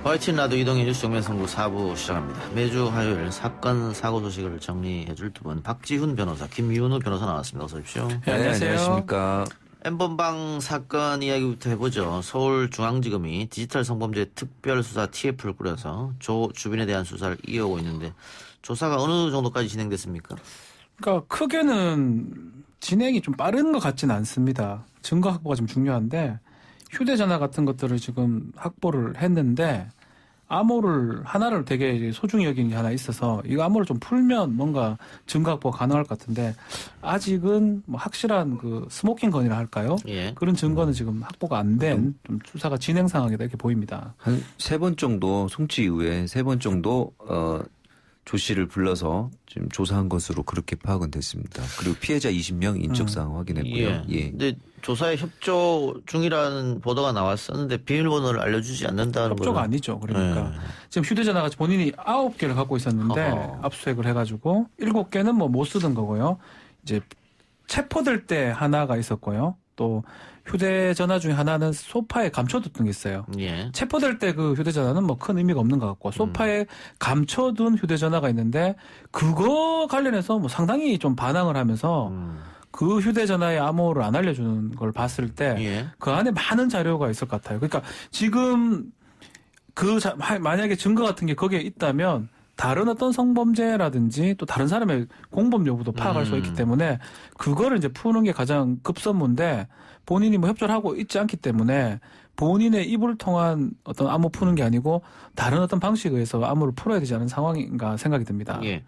YTN 라디오 이동의 뉴스 정면선고 4부 시작합니다. 매주 화요일 사건, 사고 소식을 정리해줄 두 분, 박지훈 변호사, 김윤우 변호사 나왔습니다. 어서 오십시오. 네, 안녕하세요. 안녕하십니까. N번방 사건 이야기부터 해보죠. 서울중앙지검이 디지털 성범죄 특별수사 TF를 꾸려서 조 주빈에 대한 수사를 이어오고 있는데 조사가 어느 정도까지 진행됐습니까? 그러니까 크게는 진행이 좀 빠른 것 같지는 않습니다. 증거 확보가 좀 중요한데 휴대전화 같은 것들을 지금 확보를 했는데 암호를 하나를 되게 소중히 여기는 게 하나 있어서 이거 암호를 좀 풀면 뭔가 증거 확보가 가능할 것 같은데 아직은 뭐 확실한 그 스모킹 건이라 할까요? 예. 그런 증거는 지금 확보가 안 된 좀 수사가 진행 상황이다 이렇게 보입니다. 한 3번 정도 송치 이후에 3번 정도 조 씨를 불러서 지금 조사한 것으로 그렇게 파악은 됐습니다. 그리고 피해자 20명 인적사항 확인했고요. 예. 근데 조사에 협조 중이라는 보도가 나왔었는데 비밀번호를 알려주지 않는다는 협조가 거는 아니죠. 그러니까 예. 지금 휴대전화가 본인이 9개를 갖고 있었는데 어허. 압수수색을 해가지고 7개는 뭐 못 쓰던 거고요. 이제 체포될 때 하나가 있었고요. 또 휴대전화 중에 하나는 소파에 감춰뒀던 게 있어요. 예. 체포될 때 그 휴대전화는 뭐 큰 의미가 없는 것 같고 소파에 감춰둔 휴대전화가 있는데 그거 관련해서 뭐 상당히 좀 반항을 하면서 그 휴대전화의 암호를 안 알려주는 걸 봤을 때 그 예. 안에 많은 자료가 있을 것 같아요. 그러니까 지금 만약에 증거 같은 게 거기에 있다면 다른 어떤 성범죄라든지 또 다른 사람의 공범 여부도 파악할 수 있기 때문에 그거를 이제 푸는 게 가장 급선무인데 본인이 뭐 협조를 하고 있지 않기 때문에 본인의 입을 통한 어떤 암호 푸는 게 아니고 다른 어떤 방식에 의해서 암호를 풀어야 되지 않은 상황인가 생각이 듭니다. 예.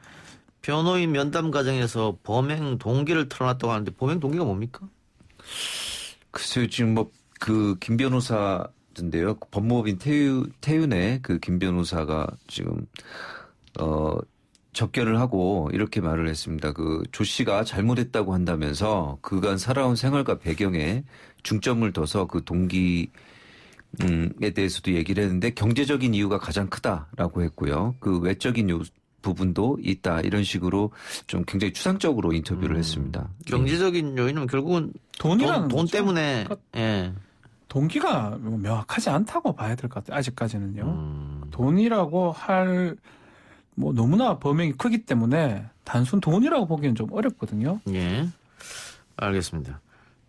변호인 면담 과정에서 범행 동기를 털어놨다고 하는데 범행 동기가 뭡니까? 글쎄요, 지금 뭐 그 김 변호사인데요. 법무법인 태윤의 그 김 변호사가 지금 접견을 하고 이렇게 말을 했습니다. 그 조 씨가 잘못했다고 한다면서 그간 살아온 생활과 배경에 중점을 둬서 그 동기에 대해서도 얘기를 했는데 경제적인 이유가 가장 크다라고 했고요. 그 외적인 부분도 있다 이런 식으로 좀 굉장히 추상적으로 인터뷰를 했습니다. 경제적인 요인은 결국은 돈이라는 돈 거죠. 때문에 그러니까 예. 동기가 명확하지 않다고 봐야 될 것 같아요. 아직까지는요. 돈이라고 할 뭐 너무나 범행이 크기 때문에 단순 돈이라고 보기는 좀 어렵거든요. 예. 알겠습니다.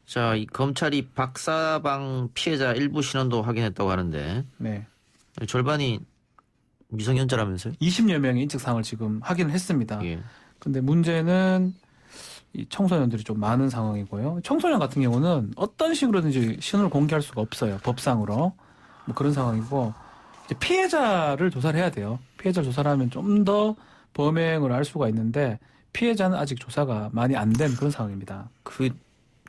자, 이 검찰이 박사방 피해자 일부 신원도 확인했다고 하는데 네. 절반이 미성년자라면서요? 20여 명의 인적사항을 지금 확인을 했습니다. 예. 근데 문제는 이 청소년들이 좀 많은 상황이고요. 청소년 같은 경우는 어떤 식으로든지 신원을 공개할 수가 없어요. 법상으로. 뭐 그런 상황이고 이제 피해자를 조사를 해야 돼요. 피해자를 조사를 하면 좀 더 범행을 알 수가 있는데 피해자는 아직 조사가 많이 안 된 그런 상황입니다. 그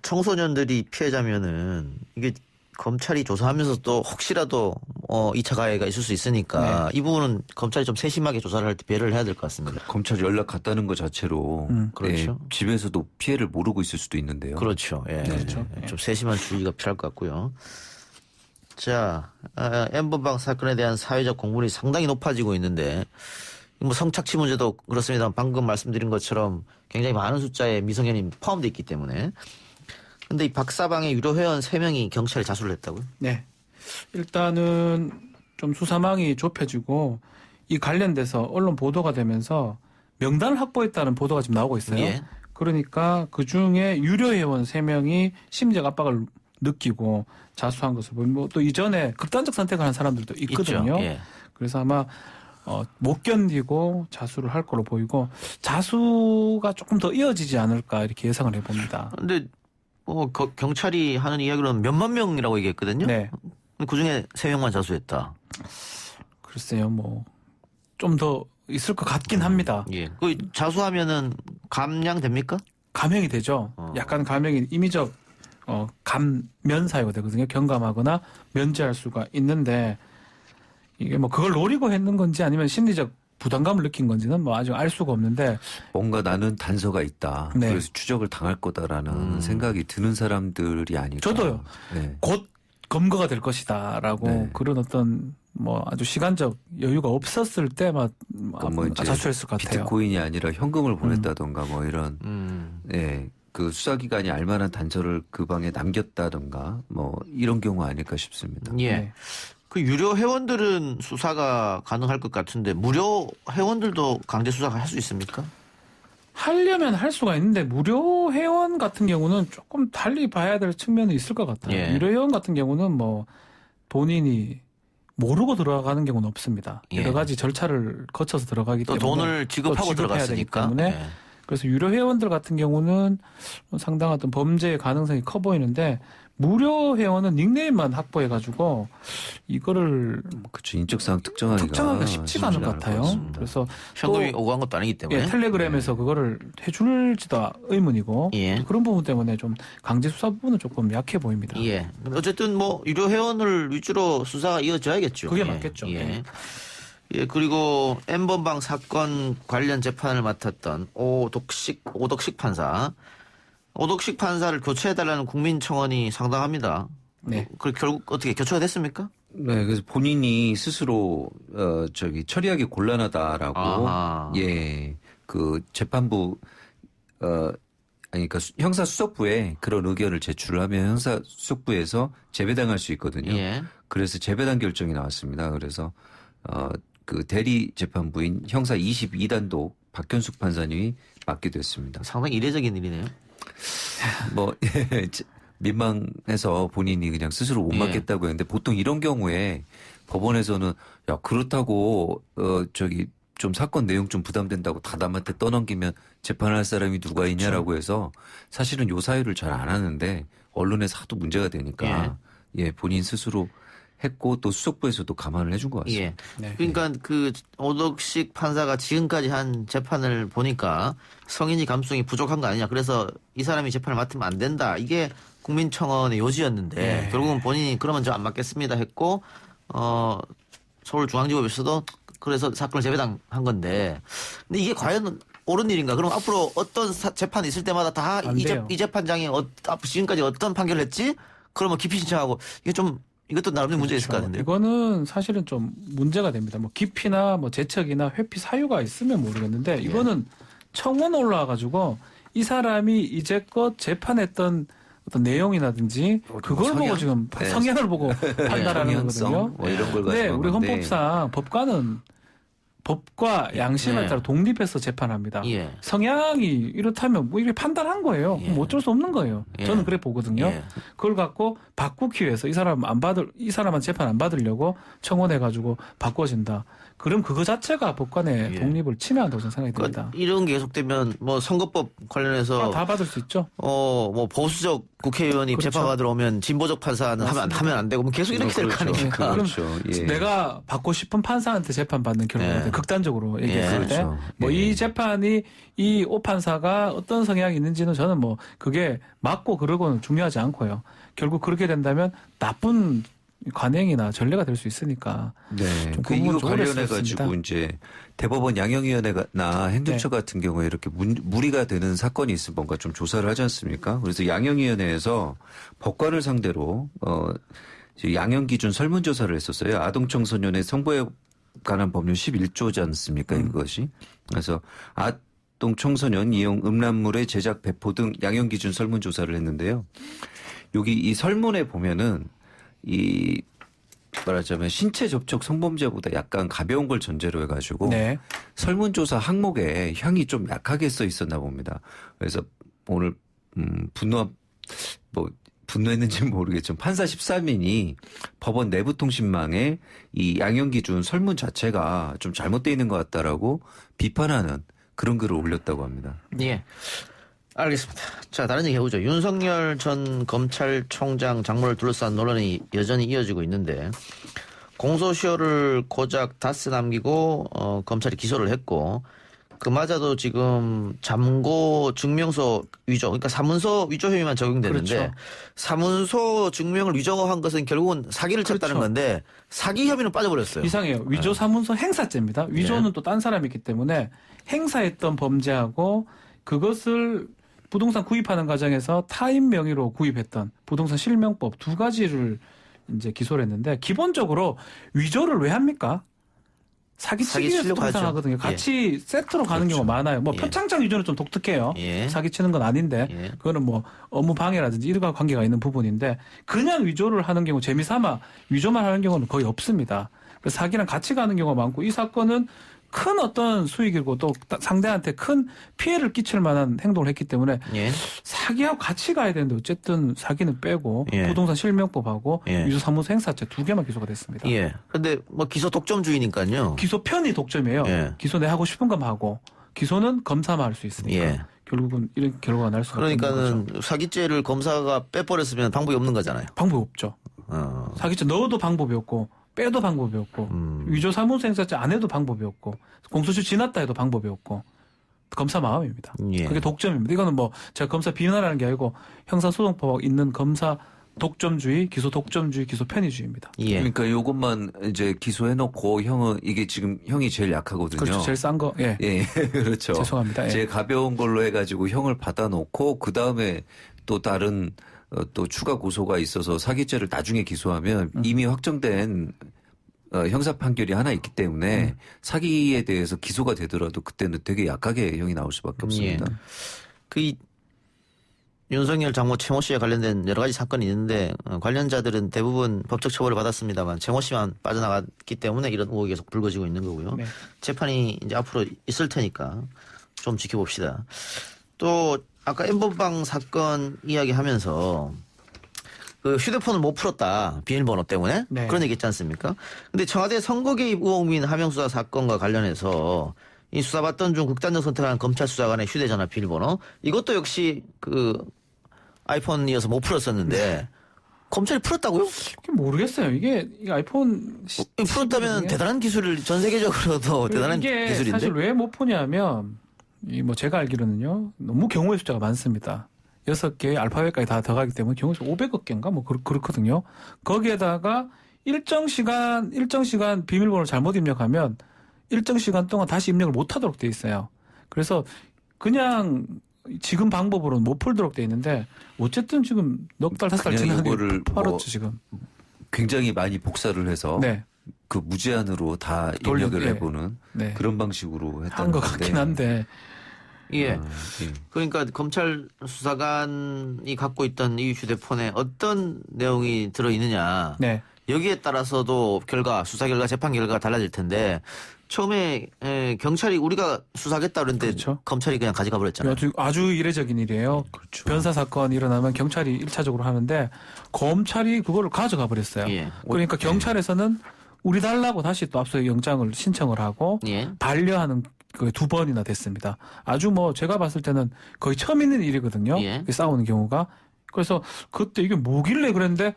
청소년들이 피해자면은 이게 검찰이 조사하면서 또 혹시라도 2차 가해가 있을 수 있으니까 이 부분은 검찰이 좀 세심하게 조사를 할 때 배려를 해야 될 것 같습니다. 검찰 연락 갔다는 것 자체로 그렇죠. 집에서도 피해를 모르고 있을 수도 있는데요. 그렇죠. 예. 그렇죠. 좀 세심한 주의가 필요할 것 같고요. 자, N번방 사건에 대한 사회적 공분이 상당히 높아지고 있는데 뭐 성착취 문제도 그렇습니다. 방금 말씀드린 것처럼 굉장히 많은 숫자의 미성년이 포함되어 있기 때문에. 근데 이 박사방의 유료 회원 3명이 경찰에 자수를 했다고요? 네. 일단은 좀 수사망이 좁혀지고 이 관련돼서 언론 보도가 되면서 명단을 확보했다는 보도가 지금 나오고 있어요. 예. 그러니까 그중에 유료 회원 3명이 심리적 압박을 느끼고 자수한 것을 보면 뭐 또 이전에 극단적 선택을 한 사람들도 있거든요. 있죠. 예. 그래서 아마 못 견디고 자수를 할 걸로 보이고 자수가 조금 더 이어지지 않을까 이렇게 예상을 해봅니다. 근데 경찰이 하는 이야기로는 몇만 명이라고 얘기했거든요. 네. 그중에 3명만 자수했다. 글쎄요, 뭐 좀 더 있을 것 같긴 합니다. 예. 그 자수하면은 감량됩니까? 감형이 되죠. 약간 감형이 임의적 감면 사유가 되거든요. 경감하거나 면제할 수가 있는데 이게 뭐 그걸 노리고 했는 건지 아니면 심리적 부담감을 느낀 건지는 뭐 아직 알 수가 없는데 뭔가 나는 단서가 있다. 네. 그래서 추적을 당할 거다라는 생각이 드는 사람들이 아닐까. 저도요. 네. 곧 검거가 될 것이다라고 네. 그런 어떤 뭐 아주 시간적 여유가 없었을 때만 뭐 이제 자수했을 것 같아요. 비트코인이 아니라 현금을 보냈다던가 뭐 이런 그 수사기관이 알만한 단서를 그 방에 남겼다던가 뭐 이런 경우 아닐까 싶습니다. 예. 네. 그 유료 회원들은 수사가 가능할 것 같은데 무료 회원들도 강제 수사가 할 수 있습니까? 하려면 할 수가 있는데 무료 회원 같은 경우는 조금 달리 봐야 될 측면이 있을 것 같아요. 예. 유료 회원 같은 경우는 뭐 본인이 모르고 들어가는 경우는 없습니다. 예. 여러 가지 절차를 거쳐서 들어가기 또 때문에 돈을 지급하고 또 지급해야 되기 들어갔으니까. 때문에 예. 그래서 유료 회원들 같은 경우는 상당한 어떤 범죄의 가능성이 커 보이는데 무료 회원은 닉네임만 확보해가지고 이거를 그렇죠. 인적사항 특정하기가 쉽지가 않은 것 같아요. 같습니다. 그래서 현금이 또 오고 간 것도 아니기 때문에. 예, 텔레그램에서 그거를 해줄지도 의문이고 예. 그런 부분 때문에 좀 강제 수사 부분은 조금 약해 보입니다. 예. 어쨌든 뭐 유료 회원을 위주로 수사가 이어져야겠죠. 그게 예. 맞겠죠. 예. 네. 예, 그리고 N번방 사건 관련 재판을 맡았던 오덕식 판사. 오덕식 판사를 교체해달라는 국민청원이 상당합니다. 네. 그 결국 어떻게 교체가 됐습니까? 네, 그래서 본인이 스스로 처리하기 곤란하다라고 아하. 예, 그 재판부 그러니까 형사 수석부에 그런 의견을 제출을 하면 형사 수석부에서 재배당할 수 있거든요. 예. 그래서 재배당 결정이 나왔습니다. 그래서 그 대리 재판부인 형사 22단도 박현숙 판사님이 맡게 됐습니다. 상당히 이례적인 일이네요. 뭐 민망해서 본인이 그냥 스스로 못 예. 맡겠다고 했는데 보통 이런 경우에 법원에서는 야 그렇다고 좀 사건 내용 좀 부담된다고 다담한테 떠넘기면 재판할 사람이 누가 있냐라고 해서 사실은 요 사유를 잘 안 하는데 언론에서 하도 문제가 되니까 예 본인 스스로 했고 또 수석부에서도 감안을 해준 것 같습니다. 예. 네. 그러니까 그 오덕식 판사가 지금까지 한 재판을 보니까 성인지 감수성이 부족한 거 아니냐. 그래서 이 사람이 재판을 맡으면 안 된다. 이게 국민청원의 요지였는데 네. 결국은 본인이 그러면 저 안 맡겠습니다 했고 서울중앙지법에서도 그래서 사건을 재배당한 건데 근데 이게 과연 옳은 일인가? 그럼 앞으로 어떤 재판이 있을 때마다 다 안 돼요. 이 재판장이 지금까지 어떤 판결을 했지? 그러면 기피 신청하고 이게 좀 이것도 나름대로 문제 있을 것 같은데요. 이거는 사실은 좀 문제가 됩니다. 뭐 기피나 뭐 재척이나 회피 사유가 있으면 모르겠는데 이거는 청원 올라와가지고 이 사람이 이제껏 재판했던 어떤 내용이라든지 그걸 보고 지금 네. 성향을 보고 판단하는 성향성 거거든요. 뭐 이런 걸 네, 가지고 우리 하는데 헌법상 법관은 법과 양심에 네. 따라 독립해서 재판합니다. 예. 성향이 이렇다면 뭐 이게 판단한 거예요. 예. 그럼 어쩔 수 없는 거예요. 예. 저는 그래 보거든요. 예. 그걸 갖고 바꾸기 위해서 이 사람한테 재판 안 받으려고 청원해가지고 바꿔진다. 그럼 그거 자체가 법관의 예. 독립을 침해한다고 저는 생각이 듭니다. 그러니까 이런 게 계속되면 뭐 선거법 관련해서 다 받을 수 있죠. 뭐 보수적 국회의원이 그렇죠. 재판 받으러 오면 진보적 판사는 하면 안 되고 뭐 계속 이렇게 될 거 그렇죠. 아닙니까? 그렇죠. 예. 내가 받고 싶은 판사한테 재판 받는 결과가 예. 극단적으로 얘기했을 예. 때, 그렇죠. 뭐 예. 이 재판이 이 오 판사가 어떤 성향이 있는지는 저는 뭐 그게 맞고 그러고는 중요하지 않고요. 결국 그렇게 된다면 나쁜 관행이나 전례가 될 수 있으니까. 네. 좀 그 이거 구분은 좀 관련해 어렵습니다. 가지고 이제 대법원 양형위원회나 행정처 네. 같은 경우에 이렇게 무리가 되는 사건이 있으면 뭔가 좀 조사를 하지 않습니까? 그래서 양형위원회에서 법관을 상대로 이제 양형 기준 설문조사를 했었어요. 아동 청소년의 성보에 관한 법률 11조지 않습니까? 이것이. 그래서 아동 청소년 이용 음란물의 제작 배포 등 양형 기준 설문조사를 했는데요. 여기 이 설문에 보면은 이 말하자면 신체 접촉 성범죄보다 약간 가벼운 걸 전제로 해가지고 네. 설문조사 항목에 형이 좀 약하게 써 있었나 봅니다. 그래서 오늘 분노했는지는 모르겠지만 판사 13인이 법원 내부통신망에 이 양형기준 설문 자체가 좀 잘못되어 있는 것 같다라고 비판하는 그런 글을 올렸다고 합니다. 예. 알겠습니다. 자, 다른 얘기 해보죠. 윤석열 전 검찰총장 장모를 둘러싼 논란이 여전히 이어지고 있는데 공소시효를 고작 닷새 남기고 검찰이 기소를 했고 그마저도 지금 잠고 증명서 위조, 그러니까 사문서 위조 혐의만 적용되는데 그렇죠. 사문서 증명을 위조한 것은 결국은 사기를 쳤다는 그렇죠. 건데 사기 혐의는 빠져버렸어요. 이상해요. 위조 사문서 행사죄입니다. 위조는 또 딴 사람이 있기 때문에 행사했던 범죄하고 그것을 부동산 구입하는 과정에서 타인 명의로 구입했던 부동산 실명법 두 가지를 이제 기소를 했는데 기본적으로 위조를 왜 합니까? 사기치기에서 사기치려고 하죠. 통상하거든요. 같이 세트로 가는 그렇죠. 경우가 많아요. 뭐 예. 표창장 위조는 좀 독특해요. 예. 사기치는 건 아닌데 예. 그거는 뭐 업무 방해라든지 일과 관계가 있는 부분인데 그냥 위조를 하는 경우 재미삼아 위조만 하는 경우는 거의 없습니다. 그래서 사기랑 같이 가는 경우가 많고 이 사건은 큰 어떤 수익이고 또 상대한테 큰 피해를 끼칠 만한 행동을 했기 때문에 예. 사기하고 같이 가야 되는데 어쨌든 사기는 빼고 예. 부동산 실명법하고 예. 위조사무소 행사죄 2개만 기소가 됐습니다. 예. 근데 뭐 기소 독점주의니까요. 기소 편이 독점이에요. 예. 기소 내 하고 싶은 것만 하고 기소는 검사만 할 수 있으니까 예. 결국은 이런 결과가 날 수밖에 없는 그러니까는 거죠. 사기죄를 검사가 빼버렸으면 방법이 없는 거잖아요. 방법이 없죠. 어. 사기죄 넣어도 방법이 없고 빼도 방법이 없고 위조사무소 행사죄 안 해도 방법이 없고 공소시효 지났다 해도 방법이 없고 검사 마음입니다. 예. 그게 독점입니다. 이거는 뭐 제가 검사 비난하는 게 아니고 형사소송법에 있는 검사 독점주의, 기소 독점주의, 기소 편의주의입니다. 예. 그러니까 요것만 이제 기소해놓고 형은 이게 지금 형이 제일 약하거든요. 그렇죠. 제일 싼 거. 예. 예, 그렇죠. 죄송합니다. 예. 제일 가벼운 걸로 해가지고 형을 받아놓고 그 다음에 또 다른 또 추가 고소가 있어서 사기죄를 나중에 기소하면 이미 확정된 형사 판결이 하나 있기 때문에 사기에 대해서 기소가 되더라도 그때는 되게 약하게 형이 나올 수밖에 없습니다. 그 윤석열 장모 최모 씨에 관련된 여러 가지 사건이 있는데 관련자들은 대부분 법적 처벌을 받았습니다만 최모 씨만 빠져나갔기 때문에 이런 의혹이 계속 불거지고 있는 거고요. 네. 재판이 이제 앞으로 있을 테니까 좀 지켜봅시다. 또 아까 엠번방 사건 이야기하면서 그 휴대폰을 못 풀었다 비밀번호 때문에 네. 그런 얘기 있지 않습니까? 근데 청와대 선거 개입 의혹 및 하명수사 사건과 관련해서 이 수사받던 중 극단적 선택한 검찰 수사관의 휴대전화 비밀번호 이것도 역시 그 아이폰이어서 못 풀었었는데 검찰이 풀었다고요? 모르겠어요. 이게 아이폰 풀었다면 대단한 기술을 전 세계적으로도 대단한 이게 기술인데. 사실 왜 못 푸냐면 이 뭐 제가 알기로는요 너무 경우의 숫자가 많습니다. 6개 알파벳까지 다 더가기 때문에 경우의 수 500억 개인가 뭐 그렇거든요. 거기에다가 일정 시간 비밀번호를 잘못 입력하면 일정 시간 동안 다시 입력을 못 하도록 돼 있어요. 그래서 그냥 지금 방법으로는 못 풀도록 돼 있는데 어쨌든 지금 넉 달, 5달 그냥 지났는데 이거를 팔았죠 뭐 지금. 굉장히 많이 복사를 해서 네. 그 무제한으로 다 돌려- 입력을 예. 해보는 네. 그런 방식으로 했다는 한 것 같긴 한데 예. 예. 그러니까 검찰 수사관이 갖고 있던 이 휴대폰에 어떤 내용이 들어있느냐. 네. 여기에 따라서도 수사 결과, 재판 결과가 달라질 텐데 처음에 경찰이 우리가 수사하겠다 그랬는데 그렇죠. 검찰이 그냥 가져가 버렸잖아요. 아주 이례적인 일이에요. 그렇죠. 변사 사건이 일어나면 경찰이 1차적으로 하는데 검찰이 그거를 가져가 버렸어요. 예. 그러니까 경찰에서는 우리 달라고 다시 또 압수수색 영장을 신청을 하고 예. 반려하는 그 2번이나 됐습니다. 아주 뭐 제가 봤을 때는 거의 처음 있는 일이거든요. 예. 싸우는 경우가. 그래서 그때 이게 뭐길래 그랬는데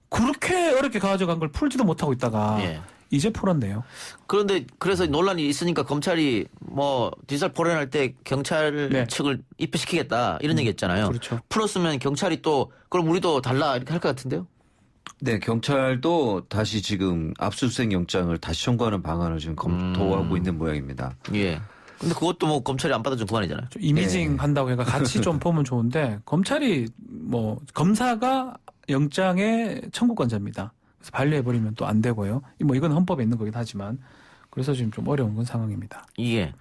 그렇게 어렵게 가져간 걸 풀지도 못하고 있다가 예. 이제 풀었네요. 그런데 그래서 논란이 있으니까 검찰이 뭐 디지털 포렌할 때 경찰 네. 측을 입회시키겠다 이런 얘기 했잖아요. 그렇죠. 풀었으면 경찰이 또 그럼 우리도 달라 이렇게 할 것 같은데요. 네, 경찰도 다시 지금 압수수색 영장을 다시 청구하는 방안을 지금 검토하고 있는 모양입니다. 예. 근데 그것도 뭐 검찰이 안 받아준 그만이잖아요. 좀 이미징 네. 한다고 해가 같이 좀 보면 좋은데 검찰이 뭐 검사가 영장의 청구권자입니다. 그래서 반려해버리면 또 안 되고요. 뭐 이건 헌법에 있는 거긴 하지만 그래서 지금 좀 어려운 건 상황입니다. 예.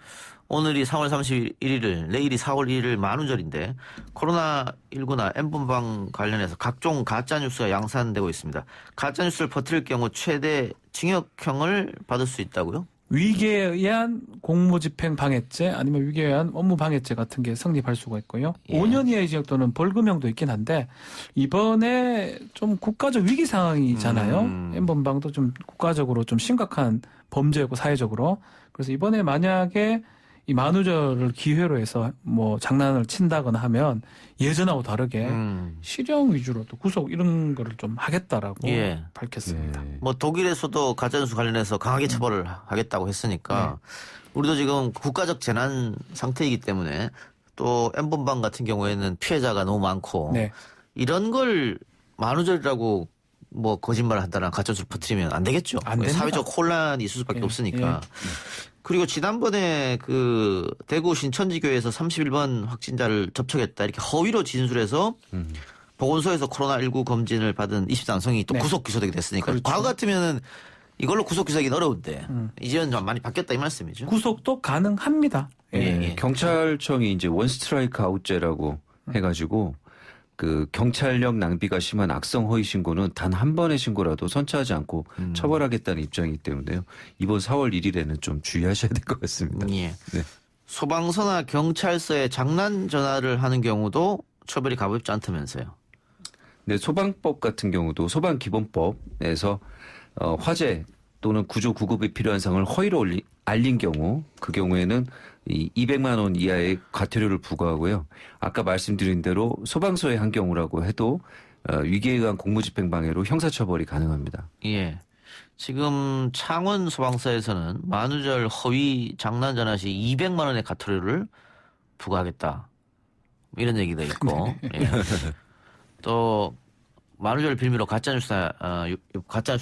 오늘이 3월 31일, 내일이 4월 1일 만우절인데 코로나19나 N번방 관련해서 각종 가짜뉴스가 양산되고 있습니다. 가짜뉴스를 퍼뜨릴 경우 최대 징역형을 받을 수 있다고요? 위계에 의한 공무집행 방해죄 아니면 위계에 의한 업무 방해죄 같은 게 성립할 수가 있고요. 예. 5년 이하의 징역 또는 벌금형도 있긴 한데 이번에 좀 국가적 위기 상황이잖아요. N번방도 좀 국가적으로 좀 심각한 범죄였고 사회적으로. 그래서 이번에 만약에 이 만우절을 기회로 해서 뭐 장난을 친다거나 하면 예전하고 다르게 실형 위주로 또 구속 이런 거를 좀 하겠다라고 예. 밝혔습니다. 네. 뭐 독일에서도 가짜뉴스 관련해서 강하게 처벌을 하겠다고 했으니까 우리도 지금 국가적 재난 상태이기 때문에 또 N번방 같은 경우에는 피해자가 너무 많고 네. 이런 걸 만우절이라고 뭐 거짓말을 한다나 가짜뉴스를 퍼뜨리면 안 되겠죠. 안 됩니다. 사회적 혼란이 있을 수밖에 예. 없으니까. 그리고 지난번에 그 대구 신천지교회에서 31번 확진자를 접촉했다 이렇게 허위로 진술해서 보건소에서 코로나19 검진을 받은 20대 남성이 또 네. 구속 기소되게 됐으니까 그렇죠. 과거 같으면은 이걸로 구속 기소하기는 어려운데 이제는 좀 많이 바뀌었다 이 말씀이죠. 구속도 가능합니다. 예, 예. 예. 경찰청이 이제 원 스트라이크 아웃제라고 해가지고 그 경찰력 낭비가 심한 악성 허위 신고는 단 한 번의 신고라도 선처하지 않고 처벌하겠다는 입장이기 때문에요. 이번 4월 1일에는 좀 주의하셔야 될 것 같습니다. 예. 네. 소방서나 경찰서에 장난 전화를 하는 경우도 처벌이 가볍지 않다면서요. 네, 소방법 같은 경우도 소방기본법에서 화재 또는 구조 구급이 필요한 상황을 허위로 알린 경우 그 경우에는 이 200만 원 이하의 과태료를 부과하고요. 아까 말씀드린 대로 소방서의 한 경우라고 해도 위기에 의한 공무집행방해로 형사처벌이 가능합니다. 예. 지금 창원 소방서에서는 만우절 허위 장난 전화 시 200만 원의 과태료를 부과하겠다. 이런 얘기도 있고. 예. 또 만우절 빌미로 가짜뉴스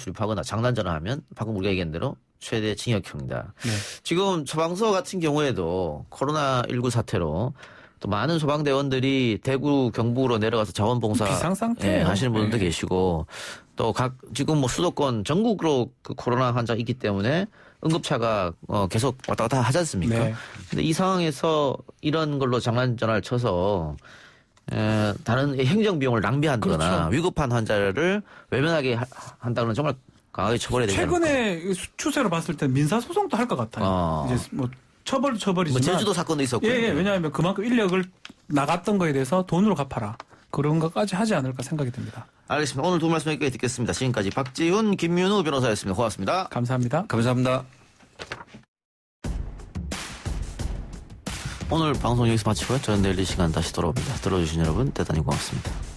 유포하거나 장난 전화하면 방금 우리가 얘기한 대로 최대 징역형이다. 네. 지금 소방서 같은 경우에도 코로나19 사태로 또 많은 소방대원들이 대구 경북으로 내려가서 자원봉사 비상 상태예요. 예, 하시는 분들도 네. 계시고 또 지금 뭐 수도권 전국으로 그 코로나 환자 있기 때문에 응급차가 계속 왔다 갔다 하지 않습니까? 네. 근데 이 상황에서 이런 걸로 장난 전화를 쳐서 다른 행정 비용을 낭비한다거나 그렇죠. 위급한 환자를 외면하게 한다는 정말 강하게 처벌해야 되는 최근에 추세로 봤을 때 민사 소송도 할 것 같아요. 이제 뭐 처벌이지만 뭐 제주도 사건도 있었고. 예, 왜냐하면 그만큼 인력을 나갔던 거에 대해서 돈으로 갚아라. 그런 것까지 하지 않을까 생각이 듭니다. 알겠습니다. 오늘 두 말씀 여기까지 듣겠습니다. 지금까지 박지훈, 김윤우 변호사였습니다. 고맙습니다. 감사합니다. 감사합니다. 오늘 방송 여기서 마치고요. 저는 내일 이 시간 다시 돌아옵니다. 들어주신 여러분 대단히 고맙습니다.